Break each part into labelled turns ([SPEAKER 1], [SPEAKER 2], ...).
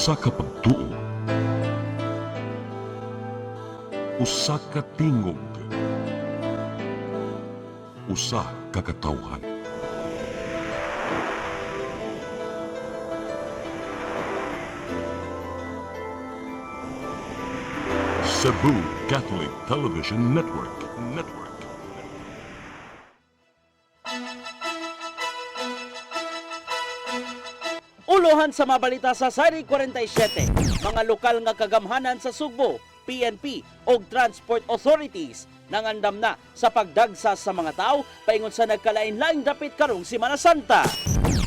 [SPEAKER 1] Usa ka pagtuo, usa ka tingog, usa ka katawhan. Cebu Catholic Television Network.
[SPEAKER 2] Ulohan sa mabalita sa Sari 47, mga lokal nga kagamhanan sa Sugbo, PNP o Transport Authorities nangandam na sa pagdagsa sa mga tao paingon sa nagkalain-laing dapit karong Semana Santa.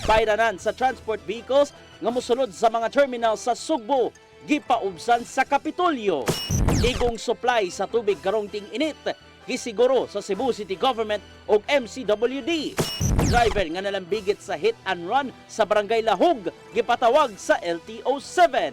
[SPEAKER 2] Bayranan sa transport vehicles nga mosunod sa mga terminal sa Sugbo, gipaubsan sa Kapitolyo. Igong supply sa tubig karong ting-init, gisiguro sa Cebu City Government o MCWD. Driver nga nalambigit sa hit and run sa Barangay Lahog, gipatawag sa LTO-7.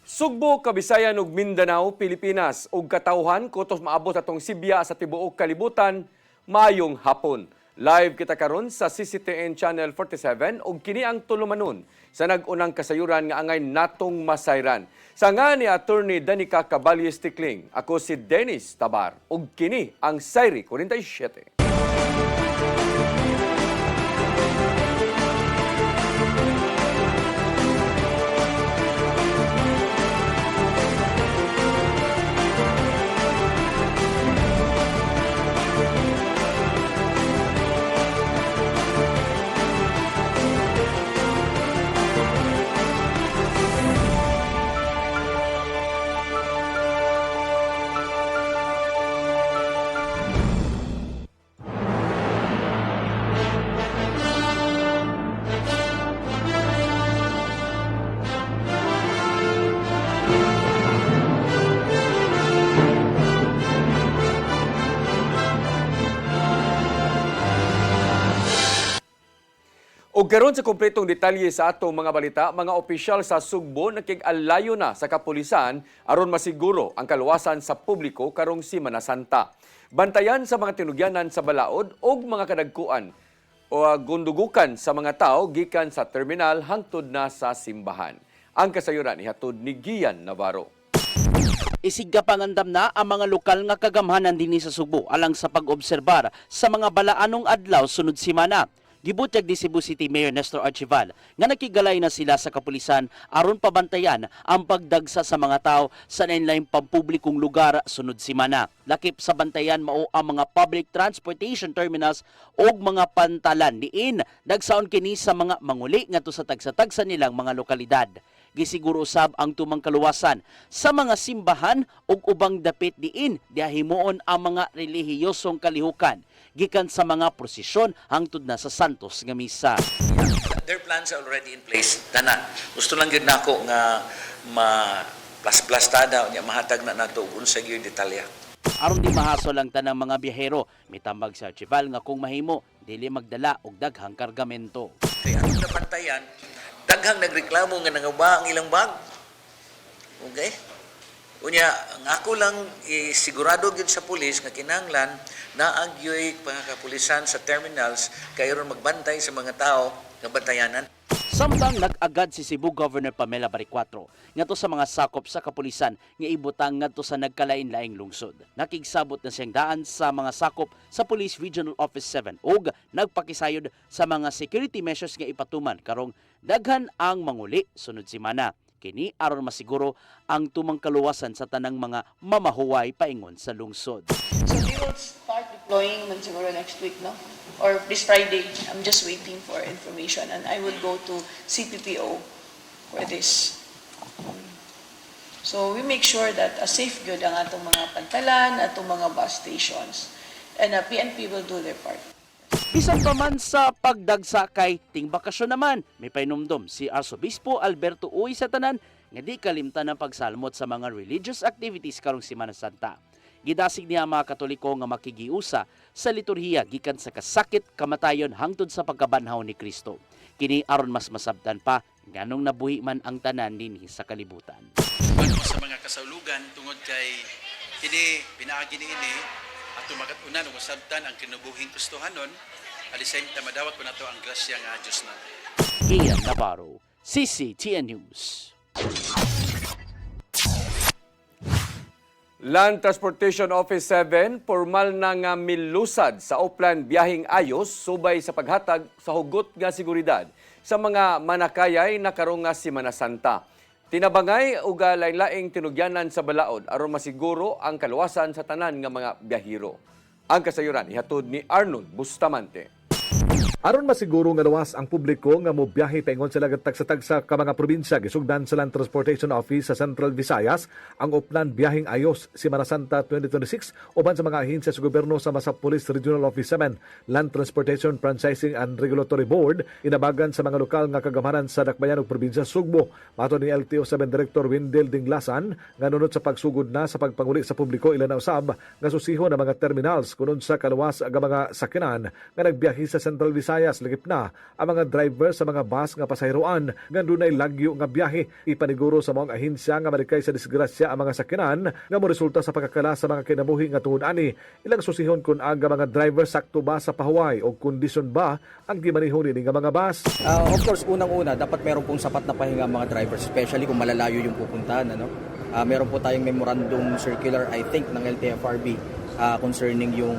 [SPEAKER 3] Sugbo, Kabisayan ug Mindanao, Pilipinas ug katawhan kutos maabot atong Sibya sa tibuok kalibutan maayong hapon. Live kita karon sa CCTN Channel 47 ug kini ang tulumanon sa nag-unang kasayuran nga angay natong masayran. Sa nga ni Attorney Danica Caballes Tikling, ako si Dennis Tabar ug kini ang Sayri 47. O karon sa kumpletong detalye sa atong mga balita, mga opisyal sa Sugbo nakig-alayo na sa kapulisan aron masiguro ang kaluwasan sa publiko karong Semana Santa. Bantayan sa mga tinugyanan sa balaod o mga kadagkuan o gundugukan sa mga tao gikan sa terminal hangtod na sa simbahan. Ang kasayuran ihatod ni Gian Navarro.
[SPEAKER 2] Isigga pangandam na ang mga lokal nga kagamhanan dinhi sa Sugbo alang sa pag-obserbar sa mga balaanong adlaw sunod semana. Gibutyag di Cebu City Mayor Nestor Archival nga nakigalay na sila sa kapulisan aron pabantayan ang pagdagsa sa mga tao sa lain-laing pampublikong lugar sunod semana. Lakip sa bantayan mao ang mga public transportation terminals o mga pantalan diin dagsaon kini sa mga manguli ngadto sa tagsa-tagsa nilang mga lokalidad. Gisiguro usab ang tumang kaluwasan sa mga simbahan ug ubang dapit diin diahimuon ang mga relihiyosong kalihukan gikan sa mga prosesyon hangtod na sa Santos nga misa.
[SPEAKER 4] Their plans are already in place. Tanan. Gusto lang gyud nako nga plus-plastada nya mahatag na nato ug unsa gyud detalya.
[SPEAKER 2] Aron di mahasol ang tanang mga biyahero, mitambag sa Archival nga kung mahimo dili magdala og daghang kargamento.
[SPEAKER 4] Kaya ang nabantayan, daghang nagreklamo nga nangaba ang ilang bag. Okay? Unya, ang ako lang sigurado gyud sa pulis nga kinahanglan naagyoy pangakapulisan sa terminals kay ron magbantay sa mga tao nga bantayanan.
[SPEAKER 2] Samtang nag-agad si Cebu Governor Pamela Baricuatro ngadto sa mga sakop sa kapulisan nga ibutang ngadto sa nagkalain-laing lungsod. Nakigsabot na siyang daan sa mga sakop sa Police Regional Office 7 ug nagpakisayod sa mga security measures nga ipatuman karong daghan ang manguli sunod semana. Kini aron masiguro ang tumang kaluwasan sa tanang mga mamahuway paingon sa lungsod.
[SPEAKER 5] So they will start deploying man siguro next week, no? Or this Friday. I'm just waiting for information and I will go to CPPO for this. So we make sure that safe good ang atong mga pantalan, atong mga bus stations. And PNP will do their part.
[SPEAKER 2] Bisan pa man sa pagdagsa kay ting bakasyon naman, may painumdom si Arsobispo Alberto Uy sa tanan nga di kalimtan ng pagsalmot sa mga religious activities karong Semana Santa. Gidasig niya mga Katoliko nga makigiusa sa liturhiya gikan sa kasakit kamatayon hangtod sa pagkabanhaw ni Kristo. Kini aron mas masabtan pa nganong nabuhi man ang tanan dinhi sa kalibutan.
[SPEAKER 6] Ano sa mga kasaulugan tungod kay kini pinaagi niini at tumagat unan ug masabtan ang kinabuhing Kristohanon at the same time madawat po nato ang grasya nga Dios na.
[SPEAKER 2] Ian Navarro, CCTN News.
[SPEAKER 3] Land Transportation Office 7, formal na nga milusad sa Oplan biyaheng ayos subay sa paghatag sa hugot nga seguridad sa mga manakayay na karong nga Semana Santa. Tinabangay ug lain-laing tinugyanan sa balaod aron masiguro ang kaluwasan sa tanan nga mga biyahero. Ang kasayuran ihatod ni Arnold Bustamante.
[SPEAKER 7] Aron masiguro nga luwas ang publiko nga mobiyahe paingon sila tagsa-tagsa ka mga probinsya gisugdan sa Land Transportation Office sa Central Visayas ang Oplan biyaheng ayos Semana Santa 2026 uban sa mga ahensya sa gobyerno sama sa Police Regional Office 7, Land Transportation Franchising and Regulatory Board inabagan sa mga lokal nga kagamanan sa dakbayan ug probinsya Sugbo. Mato ni LTO 7 Director Windel Dinglasan nga nunod sa pagsugod na sa pagpanguli sa publiko ilan na usab nga susihon ang mga terminals kunon sa kaluwas nga mga sakyanan nga nagbiyahe sa Central Visayas lagip na ang mga driver sa mga bus nga pasaheroan nga dunay lagyo nga biyahe. Ipaniguro sa mga ahensya nga marikay sa disgrasya ang mga sakyanan nga moresulta sa pagkakala sa mga kinabuhi nga tungod ani. Ilang susihon kung aga mga driver sakto ba sa pahuway o kondisyon ba ang gimanihon ni nga mga bus.
[SPEAKER 8] Of course, unang-una, dapat meron pong sapat na pahinga ang mga drivers, especially kung malalayo yung pupuntahan. Meron po tayong memorandum circular, I think, ng LTFRB concerning yung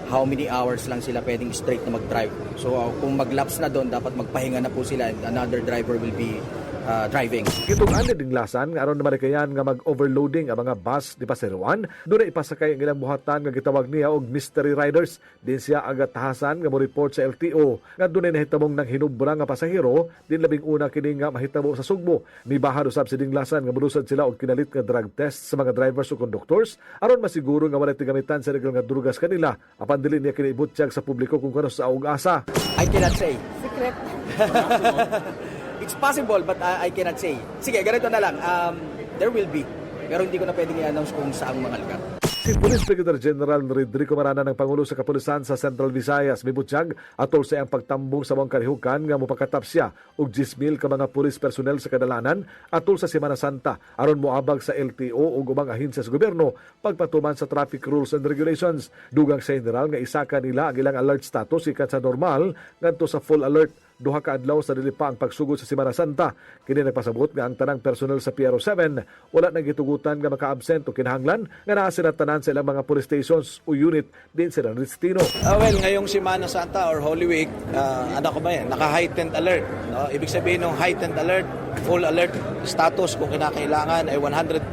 [SPEAKER 8] how many hours lang sila pwedeng straight na mag-drive. So kung mag-laps na doon, dapat magpahinga na po sila and another driver will be driving.
[SPEAKER 7] Gitugan ni Dinglasan nga aron na marikayan nga mag-overloading ang mga bus di paseroan, doon na ipasakay ang ilang buhatan nga gitawag niya og mystery riders. Din siya agad tahasan nga mo report sa LTO nga doon ay nahitabong ng hinubra nga pasahero, din labing una kini nga mahitabo sa Sugbo. Mibahad usab si Dinglasan nga molusad sila og kinalit nga drug test sa mga drivers o conductors aron masiguro nga walay tigamitan sa legal nga drugas kanila. Apan dili niya kini ibutyag sa publiko kung kano sa ug-asa.
[SPEAKER 8] I cannot say. Secret. It's possible, but I cannot say. Sige, ganito na lang. There will be. Pero hindi ko na pwedeng i-announce kung saang mga lugar.
[SPEAKER 7] Si Police Brigadier General Rodrigo Marana ng Pangulo sa Kapulisan sa Central Visayas mibutyag atol sa ang pagtambong sa mga kalihukan nga mopakatap siya og 10,000 ka mga police personnel sa kadalanan atol sa Semana Santa aron moabag sa LTO ug ubang ahensya sa gobyerno pagpatuman sa traffic rules and regulations. Dugang sa general nga isa ka nila ang ilang alert status ikan sa normal ngadto sa full alert. Duha ka adlaw sa dili pa ang pagsugod sa Semana Santa. Kini nagpasabot nga ang tanang personel sa PRO 7 wala nang gitugutan nga maka-absent o kinahanglan nga naa sila tanan sa ilang mga police stations o unit din sa destino.
[SPEAKER 9] Well, ngayong Semana Santa or Holy Week, naka-heightened alert. No? Ibig sabihin ng heightened alert, full alert status kung kinakailangan ay 100%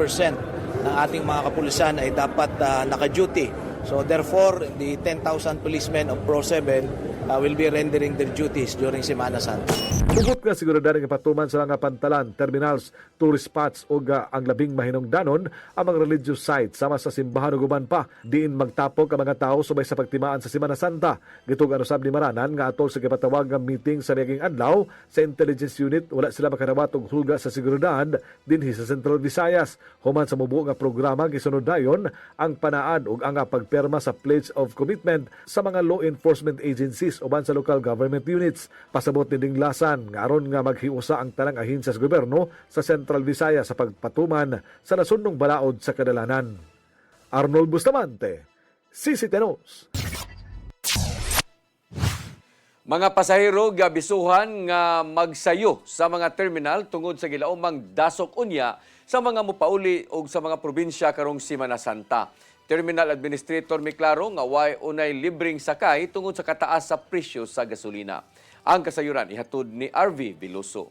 [SPEAKER 9] ng ating mga kapulisan ay dapat naka-duty. So therefore, the 10,000 policemen of Pro 7 will be rendering their duties during Semana Santa.
[SPEAKER 7] Tugot nga seguridad nga patuman sa mga pantalan, terminals, tourist spots o ang labing mahinungdanon ang mga religious sites sama sa simbahan ug uban pa. Diin magtapok ang mga tao subay sa pagtimaan sa Semana Santa. Gitong usab ni Maranan nga atol sa gipatawag nga meeting sa naging adlaw sa intelligence unit wala sila makarawat og hulga sa seguridad dinhi sa Central Visayas. Human sa mubo nga programa gisunod dayon ang panaan ug ang pagperma sa Pledge of Commitment sa mga law enforcement agencies uban sa local government units. Pasabot ni Dinglasan nga aron nga maghiusa ang tanang ahensya sa gobyerno sa Central Visayas sa pagpatuman sa nasundong balaod sa kadalanan. Arnold Bustamante, CCTN News.
[SPEAKER 3] Mga pasahero gabisuhan nga magsayo sa mga terminal tungod sa gilaumang dasok unya sa mga mupauli o sa mga probinsya karong Semana Santa. Terminal Administrator miklaro nga way unay libreng sakay tungod sa kataas sa presyo sa gasolina. Ang kasayuran ihatod ni RV Veloso.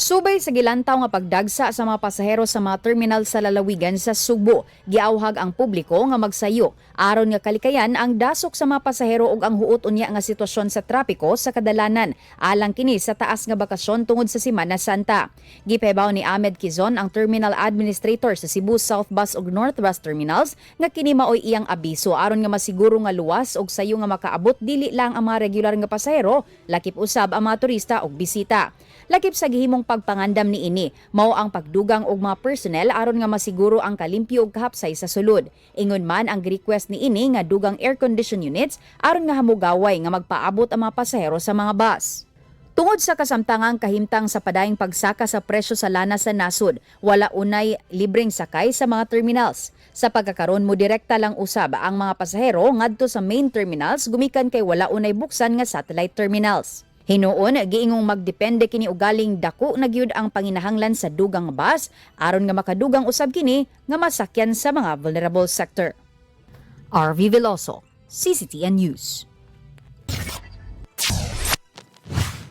[SPEAKER 10] Subay sa gilantaw nga pagdagsa sa mga pasahero sa mga terminal sa lalawigan sa Sugbo, giawhag ang publiko nga magsayo aron nga kalikayan ang dasok sa mga pasahero ug ang huot unya nga sitwasyon sa trapiko sa kadalanan alang kini sa taas nga bakasyon tungod sa Semana Santa. Gipahibaw ni Ahmed Quizon ang Terminal Administrator sa Cebu South Bus ug Northwest Terminals nga kini maoy iyang abiso aron nga masiguro nga luwas ug sayo nga makaabot dili lang ang mga regular nga pasahero, lakip usab ang mga turista ug bisita. Lakip sa gihimong pagpangandam ni ini, mao ang pagdugang og mga personnel aron nga masiguro ang kalimpyo ug kahapsay sa sulod. Ingon man ang request ni ini nga dugang air condition units aron nga hamugaway nga magpaabot ang mga pasahero sa mga bus. Tungod sa kasamtangang kahimtang sa padaing pagsaka sa presyo sa lana sa nasod, wala unay libreng sakay sa mga terminals. Sa pagkakaroon mo direkta lang usab ang mga pasahero ngadto sa main terminals gumikan kay wala unay buksan nga satellite terminals. Hinuon giingong magdepende kini ugaling dako na gyud ang panginahanglan sa dugang bus aron nga makadugang usab kini nga masakyan sa mga vulnerable sector. RV Veloso, CCTN News.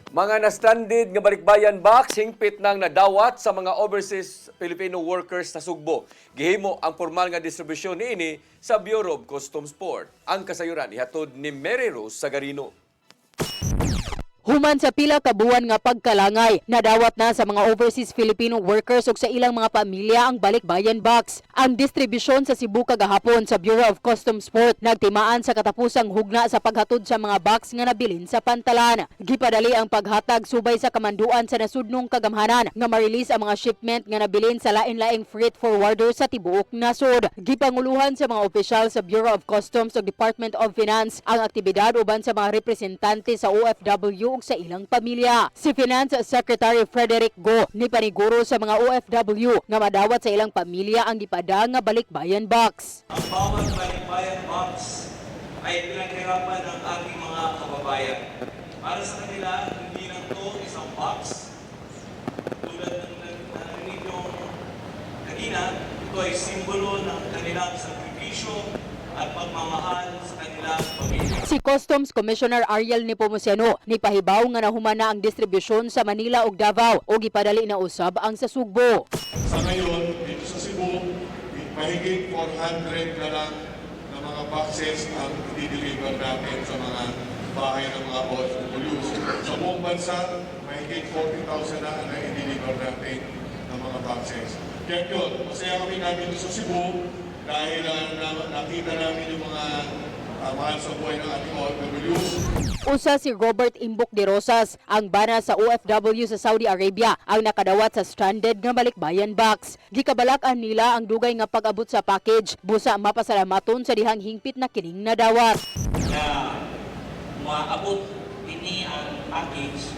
[SPEAKER 3] Mga na-stranded nga balikbayan box hingpit nang nadawat sa mga overseas Filipino workers sa Sugbo. Gihimo ang formal nga distribusyon niini sa Bureau of Customs Port. Ang kasayuran ihatod ni Mary Rose Sagarino.
[SPEAKER 11] Human sa pila ka buwan nga pagkalangay, nadawat na sa mga overseas Filipino workers ug sa ilang mga pamilya ang balikbayan box. Ang distribusyon sa Cebu kagahapon sa Bureau of Customs Port nagtimaan sa katapusang hugna sa paghatod sa mga box nga nabilin sa pantalan. Gipadali ang paghatag subay sa kamanduan sa nasudnong kagamhanan nga ma-release ang mga shipment nga nabilin sa lain-laing freight forwarder sa tibuok nasod. Gipanguluhan sa mga opisyal sa Bureau of Customs ug Department of Finance ang aktibidad uban sa mga representante sa OFW sa ilang pamilya. Si Finance Secretary Frederick Go ni paniguro sa mga OFW nga madawat sa ilang pamilya ang gipada nga balikbayan box.
[SPEAKER 12] Ang bawat balikbayan box ay pinaghirapan ng ating mga kababayan. Para sa kanila, hindi lang ito isang box. Tulad ng narinig yung kanina, ito ay simbolo ng kanilang sakripisyo at pagmamahal sa kanilang pamilya.
[SPEAKER 11] Si Customs Commissioner Ariel Nepomuceno ni pahibaw nga nahuman na ang distribusyon sa Manila ug Davao o gipadali na usab ang sa Sugbo.
[SPEAKER 13] Sa ngayon, dito sa Cebu, mahigit 400 na lang na mga boxes ang i-deliver natin sa mga bahay ng mga OFWs. Sa buong bansa, mahigit 40,000 na ang i-deliver natin ng mga boxes. Kaya yun, masaya kami namin sa Cebu dahil nakita namin yung mga mahal sa buhay ng ating OFWs.
[SPEAKER 11] Usa si Robert Imbok de Rosas, ang bana sa OFW sa Saudi Arabia, ang nakadawat sa stranded nga balikbayan box. Gikabalakan nila ang dugay nga pag-abot sa package, busa mapasalamaton sa dihang hingpit na kining nadawat.
[SPEAKER 12] Na maabot ini ang package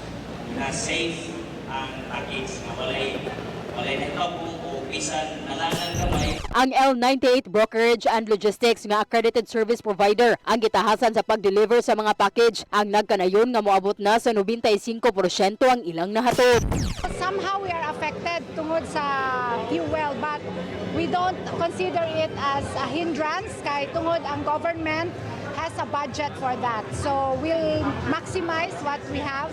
[SPEAKER 12] na safe ang package na walay nagkabong o bisan nalangan kamay.
[SPEAKER 11] Ang L98 Brokerage and Logistics nga accredited service provider ang gitahasan sa pag-deliver sa mga package. Ang nagkanayon nga moabot na sa 95% ang ilang nahatod.
[SPEAKER 14] Somehow we are affected tungod sa fuel but we don't consider it as a hindrance kay tungod ang government has a budget for that. So we'll maximize what we have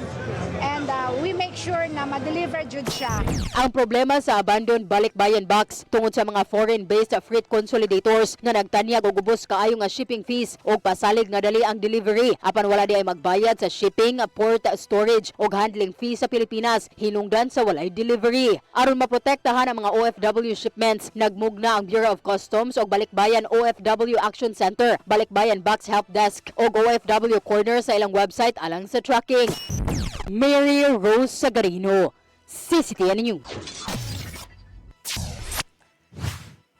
[SPEAKER 14] and we make sure na ma-deliver jud siya.
[SPEAKER 11] Ang problema sa abandoned balikbayan box tungod sa mga foreign-based freight consolidators nga nagtanyag og ubos kaayo nga shipping fees ug pasalig nga dali ang delivery apan wala di ay magbayad sa shipping, port, storage ug handling fee sa Pilipinas hinungdan sa walay delivery. Aron maprotektahan ang mga OFW shipments, nagmugna ang Bureau of Customs ug Balikbayan OFW Action Center, Balikbayan Box Help Desk ug OFW Corner sa ilang website alang sa tracking. Mary Rose Sagarino, CCTN News.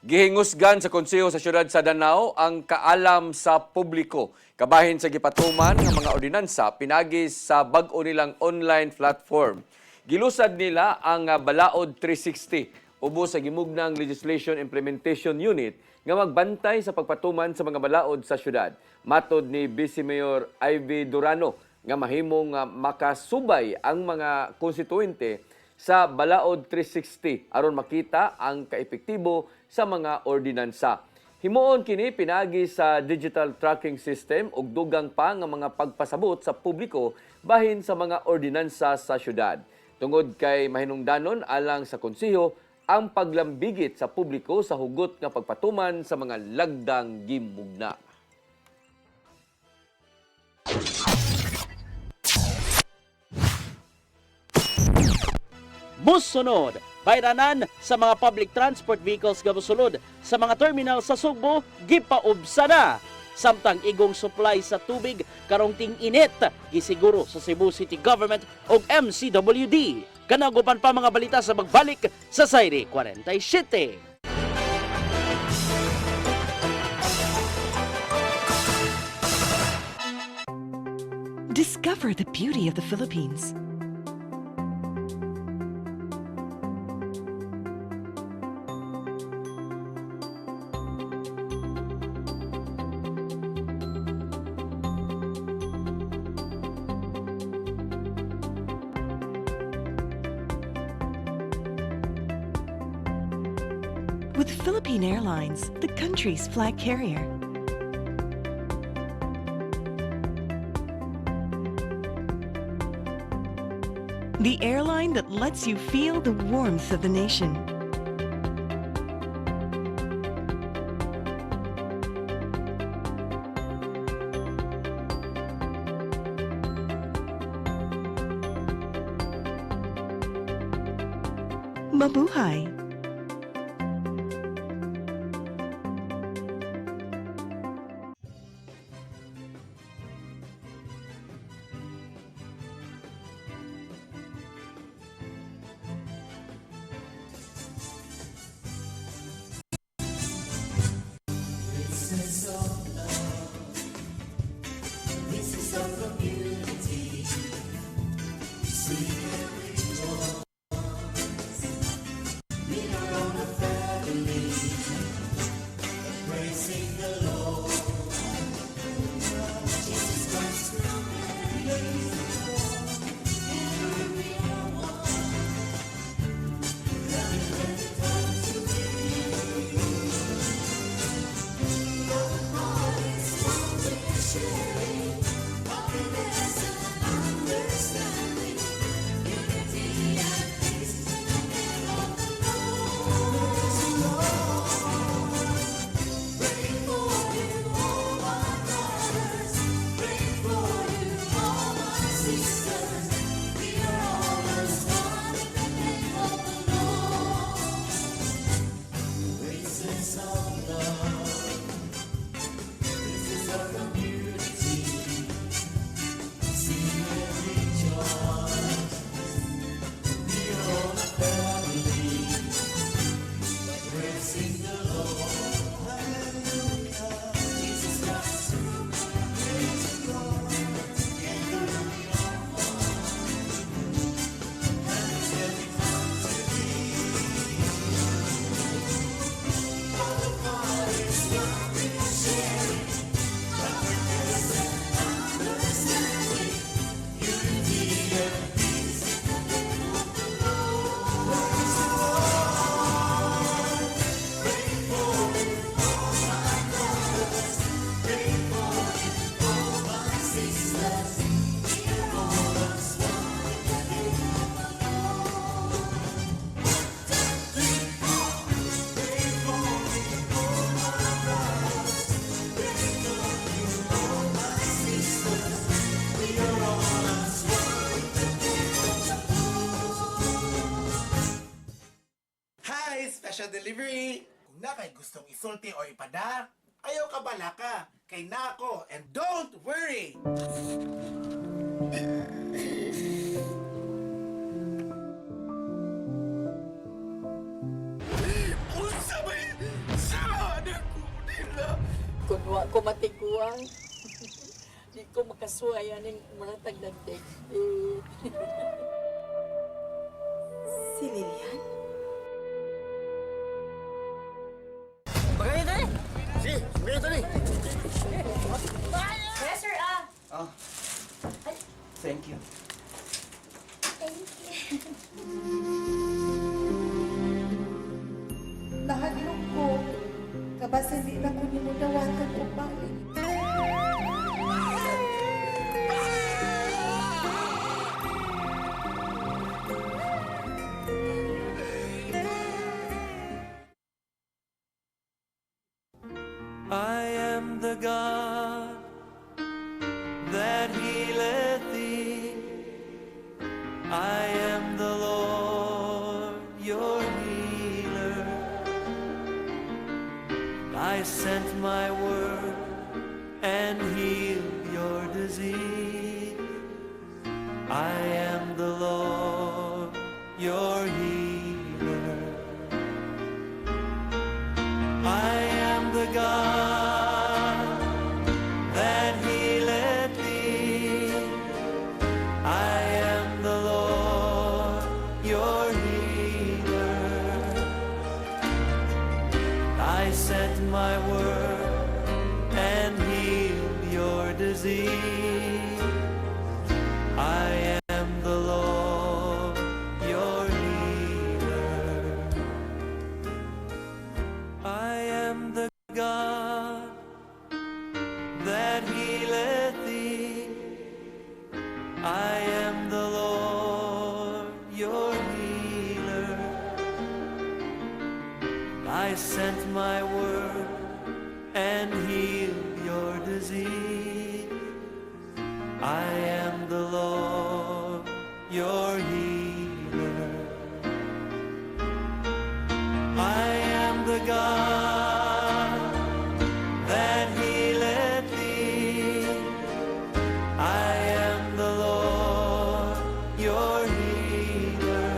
[SPEAKER 3] Gihingusgan sa Konseho sa Siyudad sa Danao ang kaalam sa publiko. Kabahin sa gipatuman ng mga ordinansa pinagi sa bag-o nilang online platform. Gilusad nila ang Balaod 360 ubos sa gimugnang Legislation Implementation Unit nga magbantay sa pagpatuman sa mga balaod sa syudad. Matod ni Vice Mayor Ivy Durano nga mahimong makasubay ang mga konstituente sa Balaod 360 aron makita ang kaepektibo sa mga ordinansa. Himuon kini pinagi sa digital tracking system ug dugang pa nga mga pagpasabot sa publiko bahin sa mga ordinansa sa syudad. Tungod kay mahinungdanon alang sa konseho ang paglambigit sa publiko sa hugot nga pagpatuman sa mga lagdang gimugna.
[SPEAKER 2] Musunod, bayranan sa mga public transport vehicles nga mosulod sa mga terminal sa Sugbo, gipaubsa na. Samtang igong supply sa tubig karong ting-init, gisiguro sa Cebu City Government o MCWD. Kanagupan pa mga balita sa magbalik sa Sayri 47.
[SPEAKER 15] Discover the beauty of the Philippines. with Philippine Airlines, the country's flag carrier. The airline that lets you feel the warmth of the nation. Mabuhay!
[SPEAKER 16] Special delivery! Kung na kay gustong isulti o ipada, ayaw ka bala ka, kay na ako, and don't worry! Unsa may sana ko nila?
[SPEAKER 5] Kung wa ko matiguan, di ko makasuayan ng maratag nagdeg.
[SPEAKER 15] Si Lilian?
[SPEAKER 16] Magaling tali! Si, magaling tali!
[SPEAKER 14] Yes, sir.
[SPEAKER 8] Oh. Thank you.
[SPEAKER 14] Nahadlong ko. Kabasa di na ko ni mo dawatan ko balik.
[SPEAKER 12] I am the God that healeth thee. I am the Lord, your healer. I sent my word and healed your disease. I am the Lord, your healer. I am the God that healeth thee. I am the Lord, your healer. I sent my word and healed your disease. I am the Lord, your healer.
[SPEAKER 17] I sent my word and healed your disease. I am the Lord, your healer. I am the God that healeth thee. I am the Lord, your healer.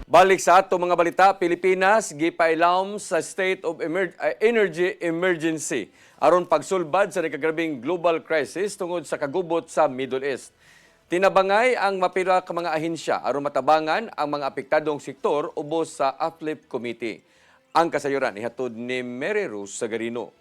[SPEAKER 3] Balik sa ato mga balita, Pilipinas gipailawom sa state of energy emergency aron pagsulbad sa nakagrabing global crisis tungod sa kagubot sa Middle East. Tinabangay ang mapila ka mga ahensya aron matabangan ang mga apektadong sektor ubos sa Uplift Committee. Ang kasayuran ihatod ni Mary Rose Sagarino.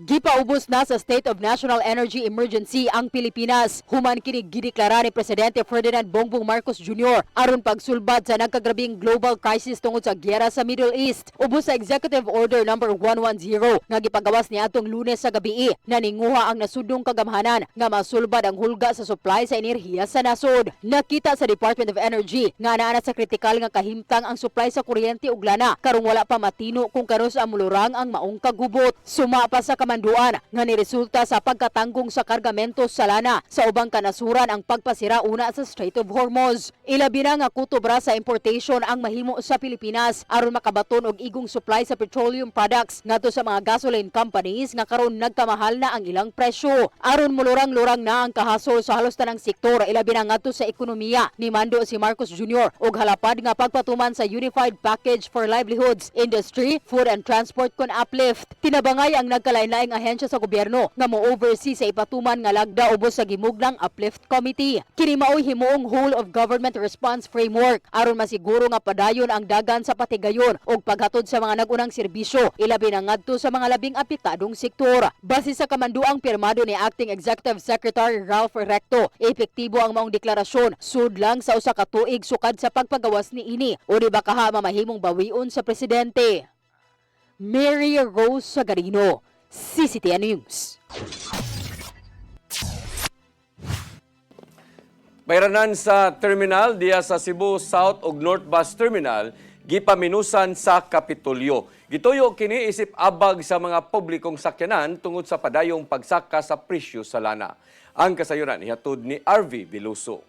[SPEAKER 11] Gipaubos na sa State of National Energy Emergency ang Pilipinas. Human kini gideklara ni Presidente Ferdinand Bongbong Marcos Jr. aron pagsulbad sa nagkagrabing global crisis tungod sa gyera sa Middle East. Ubos sa Executive Order No. 110 nga gipagawas niadtong Lunes sa gabii, naninguha ang nasudong kagamhanan nga masulbad ang hulga sa supply sa enerhiya sa nasod. Nakita sa Department of Energy nga naa sa kritikal nga kahimtang ang supply sa kuryente ug lana karong wala pa matino kung kanos ang mulurang ang maong kagubot. Suma pa sa kamanduan nga niresulta sa pagkatanggong sa kargamento sa lana sa ubang kanasuran ang pagpasira una sa Strait of Hormuz. Ilabi na nga kutobra sa importation ang mahimo sa Pilipinas aron makabaton og igong supply sa petroleum products ngadto sa mga gasoline companies nga karon nagkamahal na ang ilang presyo. Aron mulurang-lurang na ang kahasol sa halos tanang sektor, ilabi na ngadto sa ekonomiya ni mando si Marcos Jr. og halapad nga pagpatuman sa Unified Package for Livelihoods, Industry, Food and Transport kon Uplift. Tinabangay ang nagkalain-laing ahensya sa gobyerno nga mo-oversee sa ipatuman nga lagda ubos sa gimugdang Uplift Committee. Kini mao'y himuong whole of government response framework aron masiguro nga padayon ang dagan sa patigayon og paghatod sa mga nagunang serbisyo, ilabi na ngadto sa mga labing apektadong sektor. Base sa kamanduang pirmado ni Acting Executive Secretary Ralph Recto, epektibo ang maong deklarasyon sud lang sa usa ka tuig sukad sa pagpagawas ni ini o di ba kaha mamahimong bawion sa presidente. Mary Rose Sagarino, CCTN News.
[SPEAKER 3] Bayranan sa terminal diya sa Cebu South ug North Bus Terminal gipaminusan sa Kapitolyo. Gituyo kini isip abag sa mga publikong sakyanan tungod sa padayong pagsaka sa presyo sa lana. Ang kasayuran ihatod ni RV Veloso.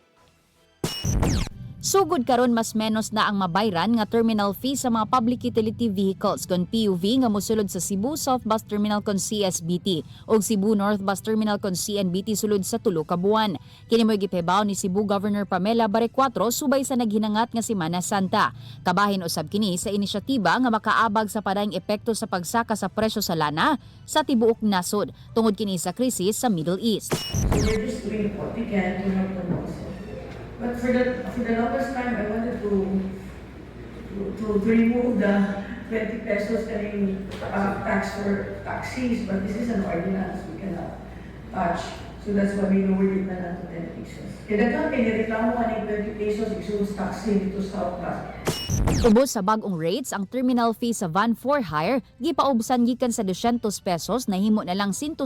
[SPEAKER 10] Sugod karon mas menos na ang mabayran nga terminal fee sa mga public utility vehicles kon PUV nga mosulod sa Cebu South Bus Terminal kon CSBT ug Cebu North Bus Terminal kon CNBT sulod sa tulo ka buwan. Kini mo'y gipahibaw ni Cebu Governor Pamela Barecuatro subay sa naghinangat nga Semana Santa. Kabahin usab kini sa inisyatiba nga makaabag sa padayong epekto sa pagsaka sa presyo sa lana sa tibuok nasod tungod kini sa krisis sa Middle East.
[SPEAKER 18] We're just doing what we can to help the most. But for the longest time, I wanted to remove the 20 pesos tax for taxis, but this is an ordinance we cannot touch. So that's why we lowered it na to 10 pesos. Kaya dapat nireklamo ng 20 pesos isunod taxi dito sa South.
[SPEAKER 10] Ubos sa bagong rates, ang terminal fee sa van for hire gipaubsan gikan sa 200 pesos na himo na lang 150.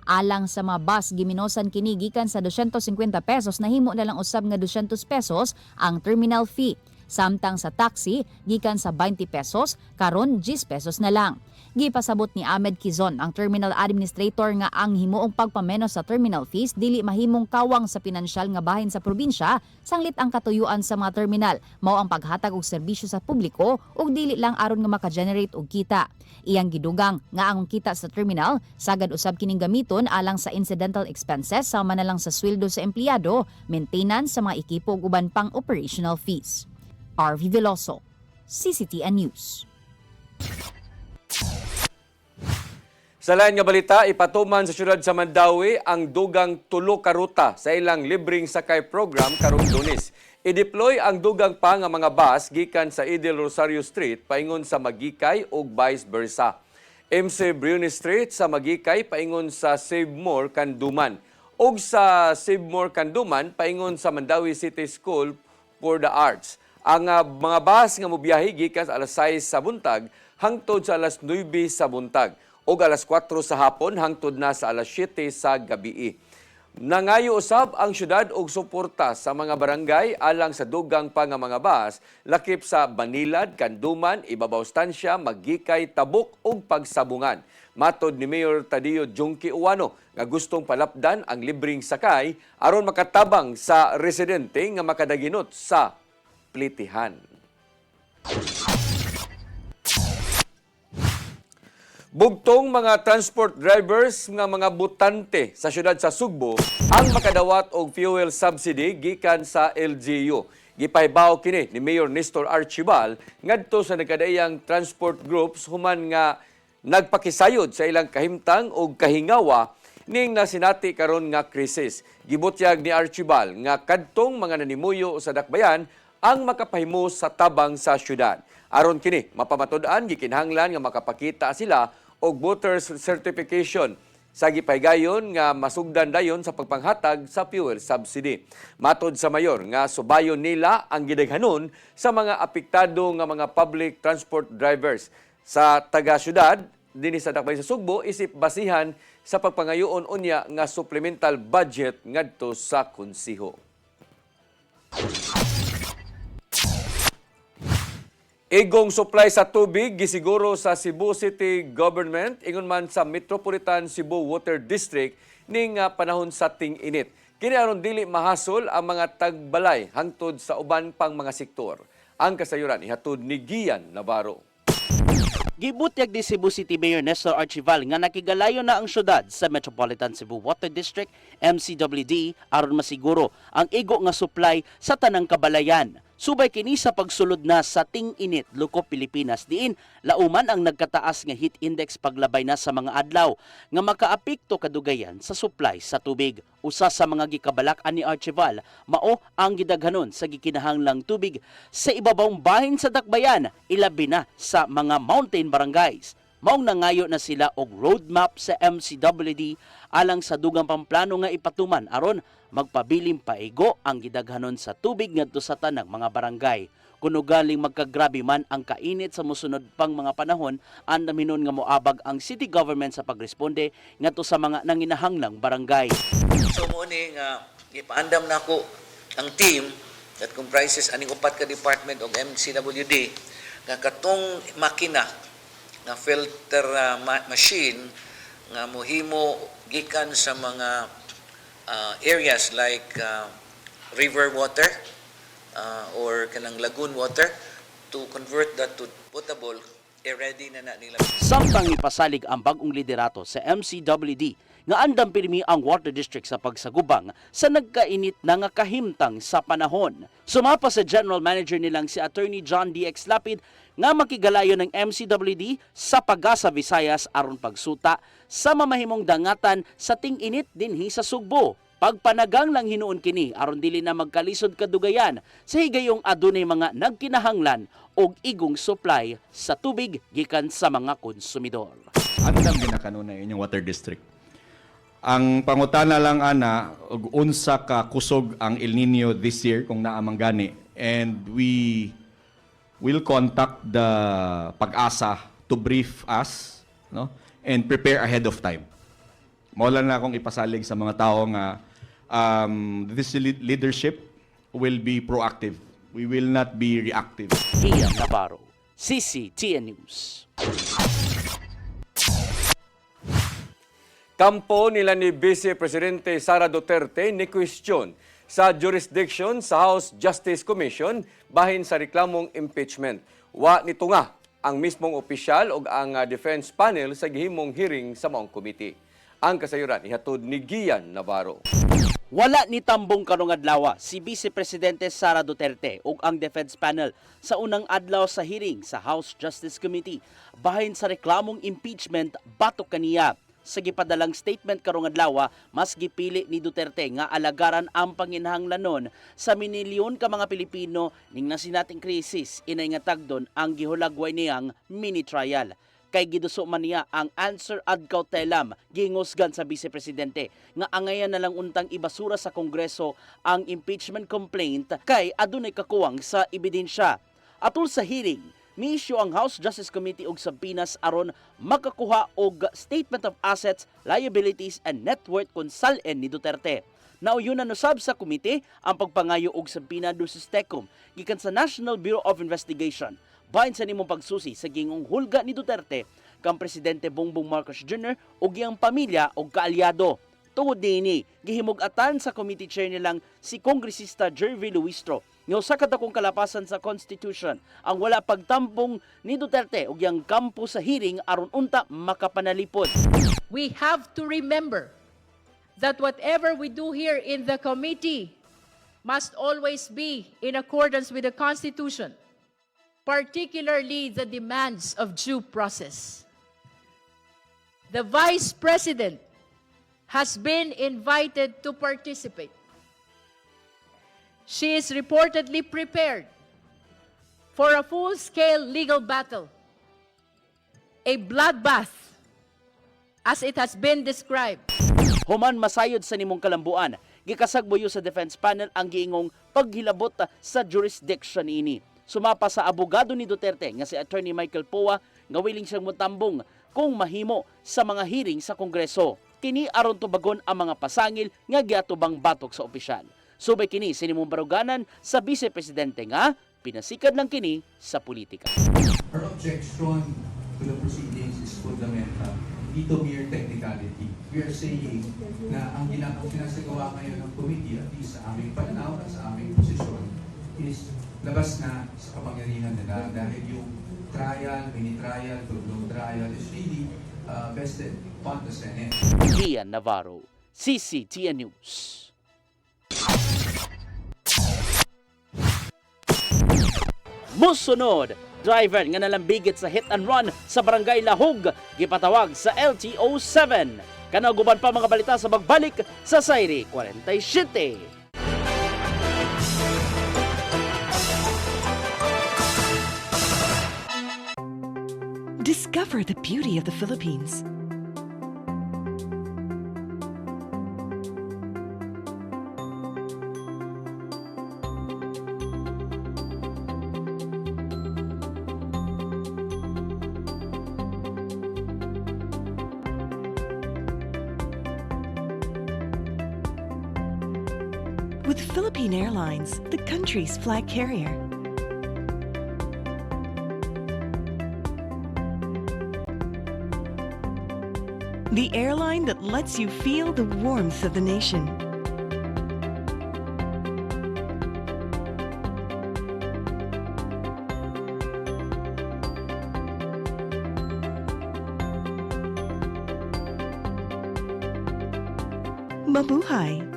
[SPEAKER 10] Alang sa mga bus giminosan kini gikan sa 250 pesos na himo na lang usab nga 200 pesos ang terminal fee. Samtang sa taxi gikan sa 20 pesos karon 10 pesos na lang. Gipasabot ni Ahmed Quizon, ang terminal administrator, nga ang himuong pagpamenos sa terminal fees dili mahimong kawang sa pinansyal nga bahin sa probinsya sanglit ang katuyuan sa mga terminal mao ang paghatag og serbisyo sa publiko ug dili lang aron nga maka-generate og kita. Iyang gidugang nga ang kita sa terminal sagad usab kining gamiton alang sa incidental expenses sama na lang sa sweldo sa empleyado, maintenance sa mga ekipo ug uban pang operational fees. RV Veloso, CCTN News.
[SPEAKER 3] Sa lain nga balita, ipatuman sa syudad sa Mandawi ang dugang tulo ka ruta sa ilang libreng sakay program karong Lunes. I-deploy ang dugang pa nga mga bus gikan sa Idil Rosario Street paingon sa Magikay ug vice versa. MC Briones Street sa Magikay paingon sa Save More Kanduman ug sa Save More Kanduman paingon sa Mandawi City School for the Arts. Ang mga bus nga mobiyahe gikan sa alas 6 sa buntag hangtod sa alas 9 sa buntag ug alas 4 sa hapon hangtod na sa alas 7 sa gabii. Nangayo usab ang syudad og suporta sa mga barangay alang sa dugang pa nga mga bus lakip sa Banilad, Kanduman, Ibabaw Stansya, Magikay, Tabuk ug Pagsabungan. Matod ni Mayor Tadio Junki Uwano nga gustong palapdan ang libreng sakay aron makatabang sa residente nga makadaginot sa plitihan. Bugtong mga transport drivers nga mga butante sa syudad sa Sugbo ang makadawat og fuel subsidy gikan sa LGU. Gipahibaw kini ni Mayor Nestor Archibal ngadto sa nagkadaiyang transport groups human nga nagpakisayod sa ilang kahimtang og kahingawa ning nasinati karon nga krisis. Gibutyag ni Archibal nga kadtong mga nanimuyo sa dakbayan ang makapahimo sa tabang sa syudad. Aron kini mapamatud-an gikinahanglan nga makapakita sila og voters certification sa gipaygayon nga masugdan dayon sa pagpanghatag sa fuel subsidy. Matod sa mayor nga subayon nila ang gidaghanon sa mga apektado nga mga public transport drivers sa taga-syudad dinhi sa dakbayan sa Sugbo isip basihan sa pagpangayoon unya nga supplemental budget ngadto sa konsiho. Igong supply sa tubig gisiguro sa Cebu City Government ingon man sa Metropolitan Cebu Water District ning panahon sa ting-init. Kini aron dili mahasol ang mga tagbalay hangtod sa uban pang mga sektor. Ang kasayuran ihatod ni Gian Navarro.
[SPEAKER 2] Gibutyag di Cebu City Mayor Nestor Archibal nga nakigalayo na ang syudad sa Metropolitan Cebu Water District MCWD aron masiguro ang igo nga supply sa tanang kabalayan. Subay kini sa pagsulod na sa ting-init luko Pilipinas diin lauman ang nagkataas nga heat index paglabay na sa mga adlaw nga makaapekto kadugayan sa supply sa tubig. Usa sa mga gikabalak ani Archibal mao ang gidaghanon sa gikinahanglang tubig sa ibabawng bahin sa dakbayan ilabi na sa mga mountain barangays. Maong nangayo na sila og roadmap sa MCWD alang sa dugang pamplano nga ipatuman aron magpabiling paigo ang gidaghanon sa tubig ngadto sa tanang mga barangay. Kuno galing magkagrabe man ang kainit sa mosunod pang mga panahon, andaminon nga moabag ang city government sa pagresponde ngadto sa mga nanginahanglang barangay.
[SPEAKER 4] So mo ni nga ipaandam na ko ang team that comprises aning upat ka department of MCWD nga katong makina nga filter machine nga mohimo gikan sa mga areas like river water or kanang lagoon water to convert that to potable, ready na nila.
[SPEAKER 2] Samtang ipasalig ang bagong liderato sa MCWD nga andam pirmi ang water district sa pagsagubang sa nagkainit na nga kahimtang sa panahon. Sumapa sa general manager nilang si Attorney John D.X. Lapid nga makigalayo ng MCWD sa Pagasa Visayas aron pagsuta sa mamahimong dangatan sa ting-init dinhi sa Sugbo. Pagpanagang lang hinuon kini aron dili na magkalisod kadugayan sa higayong adunay mga nagkinahanglan og igong supply sa tubig gikan sa mga konsumidor.
[SPEAKER 19] Andam ginakanuna inyong water district. Ang pangutana lang ana og unsa ka kusog ang El Nino this year kung naa man gani, and we will contact the Pag-asa to brief us, no, and prepare ahead of time. Mao lang na akong ipasalig sa mga tao nga this leadership will be proactive. We will not be reactive.
[SPEAKER 2] Gian Navarro, CCTN News.
[SPEAKER 3] Kampo nila ni Vice Presidente Sara Duterte ni question sa jurisdiction sa House Justice Commission bahin sa reklamong impeachment. Wa nito nga ang mismong opisyal o ang defense panel sa gihimong hearing sa maong committee. Ang kasayuran ihatod ni Gian Navarro.
[SPEAKER 2] Wala ni tambong karong adlaw si Vice Presidente Sara Duterte ug ang defense panel sa unang adlaw sa hearing sa House Justice Committee bahin sa reklamong impeachment batok kaniya. Sa gipadalang statement karong adlaw, mas gipili ni Duterte nga alagaran ang panginahanglanon sa minilyon ka mga Pilipino ning nasinating krisis inay nga tagdon ang gihulagway niyang mini trial. kay giduso man niya ang answer ad cautelam gingusgan sa Vice Presidente nga angayan na lang untang ibasura sa Kongreso ang impeachment complaint kay adunay kakuwang sa ebidensya. Atul sa hearing, mi-issue ang House Justice Committee og subpoenas aron makakuha og statement of assets, liabilities and net worth kung sal-en ni Duterte. Nauyunan usab sa komite ang pagpangayo og subpoena do sa STECOM gikan sa National Bureau of Investigation bahin sa nimong pagsusi sa gingong hulga ni Duterte kang Presidente Bongbong Marcos Jr. ug iyang pamilya ug kaalyado. Tungod dinhi, gihimug-atan sa committee chair nilang si Kongresista Jervy Luistro nga usa ka dakong kalapasan sa Constitution ang wala pagtampong ni Duterte ug iyang kampo sa hearing aron unta makapanalipod.
[SPEAKER 20] We have to remember that whatever we do here in the committee must always be in accordance with the Constitution, particularly the demands of due process. The Vice President has been invited to participate. She is reportedly prepared for a full-scale legal battle, a bloodbath, as it has been described.
[SPEAKER 2] Human masayod sa nimong kalambuan, gikasagbuyo sa defense panel ang giingong paghilabot sa jurisdiction ini. Sumapa sa abogado ni Duterte nga si Attorney Michael Poa nga willing siyang mutambong kung mahimo sa mga hearing sa Kongreso. Kini aron tubagon ang mga pasangil nga giatubang batok sa opisyal. Subay kini sinimong baruganan sa Vice Presidente nga pinasikad lang kini sa politika.
[SPEAKER 21] Our objection to the proceedings is fundamental. Dito mere technicality. We are saying na ang sinasagawa ngayon ng committee, at least sa aming pananaw at sa aming posisyon, is labas na sa kapangyarihan nila dahil yung trial, mini-trial, full-blown trial is really vested upon the Senate.
[SPEAKER 2] Ian Navarro, CCTN News. Musunod, driver nga nalambigit sa hit and run sa Barangay Lahog, gipatawag sa LTO-7. Kanaguban pa mga balita sa magbalik sa Sayri 47.
[SPEAKER 15] Discover the beauty of the Philippines. With Philippine Airlines, the country's flag carrier. The airline that lets you feel the warmth of the nation. Mabuhay!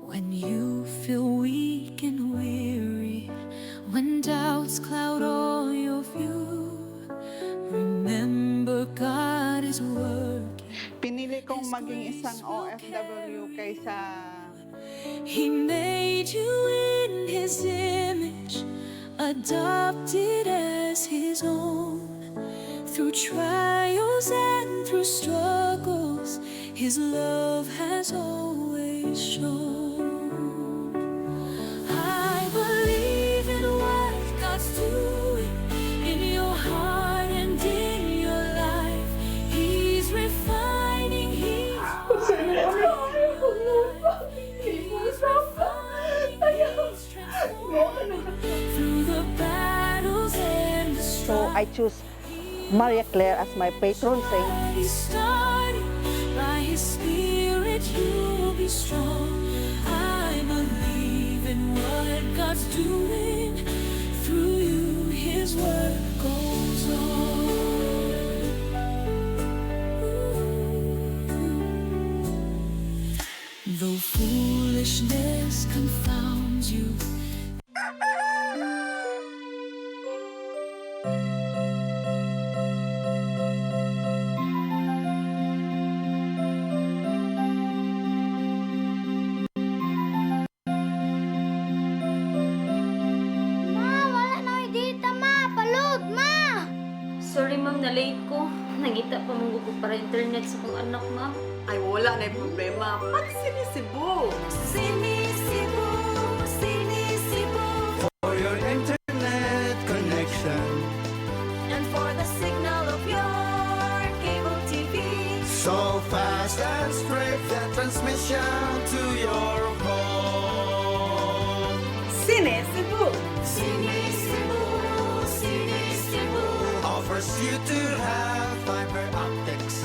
[SPEAKER 17] When you feel weak and weary, when doubts cloud all your view, remember God is working.
[SPEAKER 22] Pinili kong maging isang OFW kaysa...
[SPEAKER 17] He made you in His image, adopted as His own. Through trials and through struggles, His love has always shown. Doing in your heart and in your life, He's refining, He's refining, through the battles and the strife.
[SPEAKER 22] So I choose Maria Claire as my patron saint.
[SPEAKER 17] He's starting by His Spirit, you'll be strong. I believe in what God's doing. Through you, His work Though foolishness confounds you.
[SPEAKER 1] Sorry ma'am, na-late ko. Nangita pa mong ko para internet sa kong anak, ma'am.
[SPEAKER 6] Ay, wala na problema. Pag sinisibo.
[SPEAKER 17] Sinisibo, sinisibo.
[SPEAKER 23] For your internet connection.
[SPEAKER 17] And for the signal of your cable TV.
[SPEAKER 23] So fast and straight that transmission to your home.
[SPEAKER 6] Sinisibo.
[SPEAKER 17] Sinisibo, sinisibo.
[SPEAKER 23] Offers you to have fiber optics.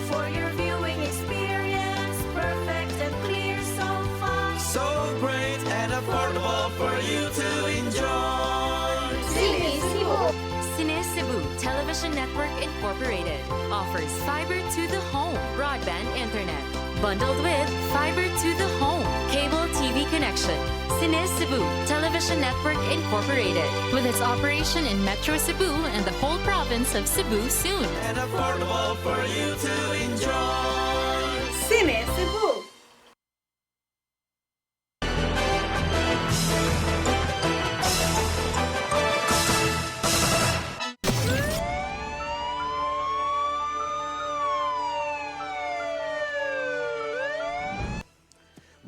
[SPEAKER 17] For your viewing experience, perfect and clear so fast.
[SPEAKER 23] So great and affordable for you to enjoy.
[SPEAKER 17] Sinisibo.
[SPEAKER 24] Cine Cebu Television Network Incorporated offers fiber to the home broadband internet bundled with fiber to the home cable TV connection. Cine Cebu Television Network Incorporated with its operation in Metro Cebu and the whole province of Cebu soon.
[SPEAKER 23] And affordable for you to enjoy.
[SPEAKER 6] Sinisibo.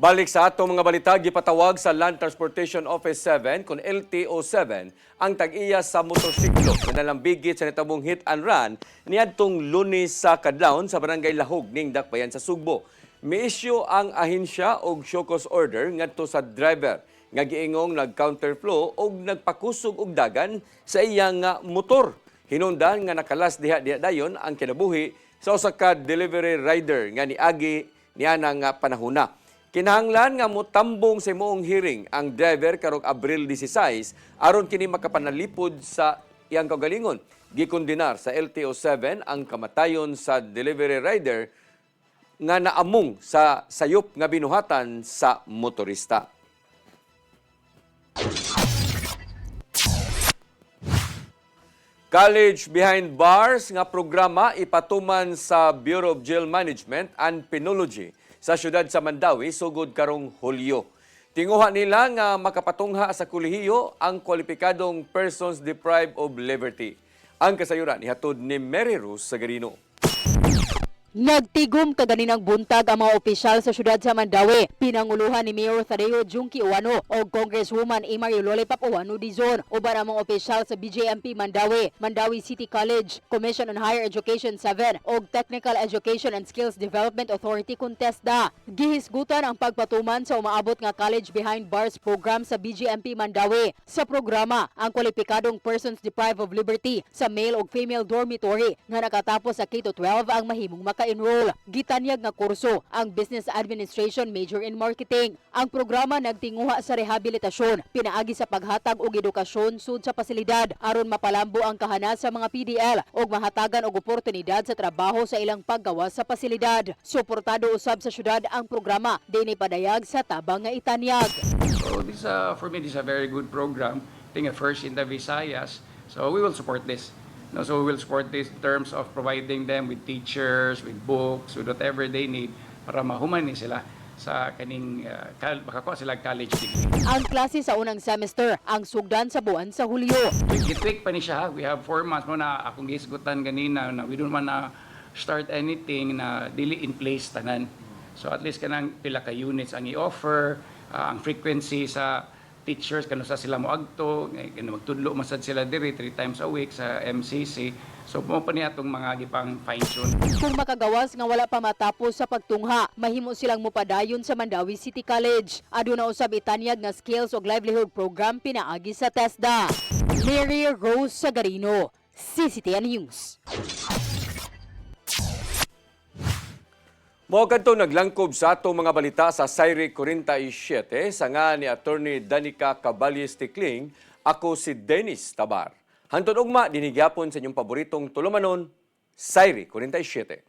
[SPEAKER 3] Balik sa atong mga balita, gipatawag sa Land Transportation Office 7 kung LTO7 ang tag-iya sa motorsiklo na nalambigit sa nitabong hit and run niadtong Lunes sa Kadlawon sa Barangay Lahog ning Dakbayan sa Sugbo. Miisyu ang ahensya og show cause order ngadto sa driver nga giingong nag-counterflow og nagpakusog og dagan sa iyang motor. Hinungdan nga nakalas diha dayon ang kinabuhi sa usa ka delivery rider nga niagi niya nga panahuna. Kinahanglan nga motambong sa moong hearing ang driver karong Abril 16 aron kini makapanalipod sa iyang kaugalingon. Gikondenar sa LTO7 ang kamatayon sa delivery rider nga naamong sa sayop nga binuhatan sa motorista. College Behind Bars nga programa ipatuman sa Bureau of Jail Management and Penology sa siyudad sa Mandawi sugod karong Hulyo. Tinguha nila nga makapatungha sa kolehiyo ang kwalipikadong persons deprived of liberty. Ang kasayuran ihatod ni Mary Rose Sagarino.
[SPEAKER 11] Nagtigom kaganinang buntag ang mga opisyal sa syudad sa Mandawi. Pinanguluhan ni Mayor Tadeo Junki Uwano o Congresswoman Imar Lollipop Uwano Dizon. Uban ang mga opisyal sa BJMP Mandawi, Mandawi City College, Commission on Higher Education 7 o Technical Education and Skills Development Authority Contesda. Gihisgutan ang pagpatuman sa umaabot nga College Behind Bars program sa BJMP Mandawi. Sa programa, ang kwalipikadong persons deprived of liberty sa male o female dormitory nga nakatapos sa K-12 ang mahimong enroll. Gitanyag nga kurso ang Business Administration Major in Marketing. Ang programa nagtinguha sa rehabilitasyon, pinaagi sa paghatag og edukasyon sud sa pasilidad aron mapalambo ang kahanas sa mga PDL ug mahatagan og oportunidad sa trabaho sa ilang paggawas sa pasilidad. Suportado usab sa syudad ang programa dinhi padayag sa tabang nga itanyag.
[SPEAKER 25] So this for me this is a very good program. I think first in the Visayas. So we will support this. No, so we will support this in terms of providing them with teachers, with books, with whatever they need para mahuman ni sila sa kaning makakuha sila college degree.
[SPEAKER 11] Ang klase sa unang semester ang sugdan sa buwan sa Hulyo.
[SPEAKER 25] Gitwik pa ni siya. We have 4 months mo na akong gisgutan ganina na we don't man na start anything na dili in place tanan. So at least kanang pila ka units ang i-offer, ang frequency sa teachers kano sa sila moagto, magtudlo masad sila diri 3 times a week sa MCC. So mo pa niya atong mga gipang fine tune.
[SPEAKER 11] Kung makagawas nga wala pa matapos sa pagtungha, mahimo silang mopadayon sa Mandawi City College. Aduna usab itanyag nga skills ug livelihood program pinaagi sa TESDA. Mary Rose Sagarino, CCTN News.
[SPEAKER 3] Mao kadto naglangkob sa atong mga balita sa Sayre 47 sa nga ni Attorney Danica Caballes Tikling, ako si Dennis Tabar. Hantod ugma dinhigyapon sa inyong paboritong tulumanon, Sayre 47.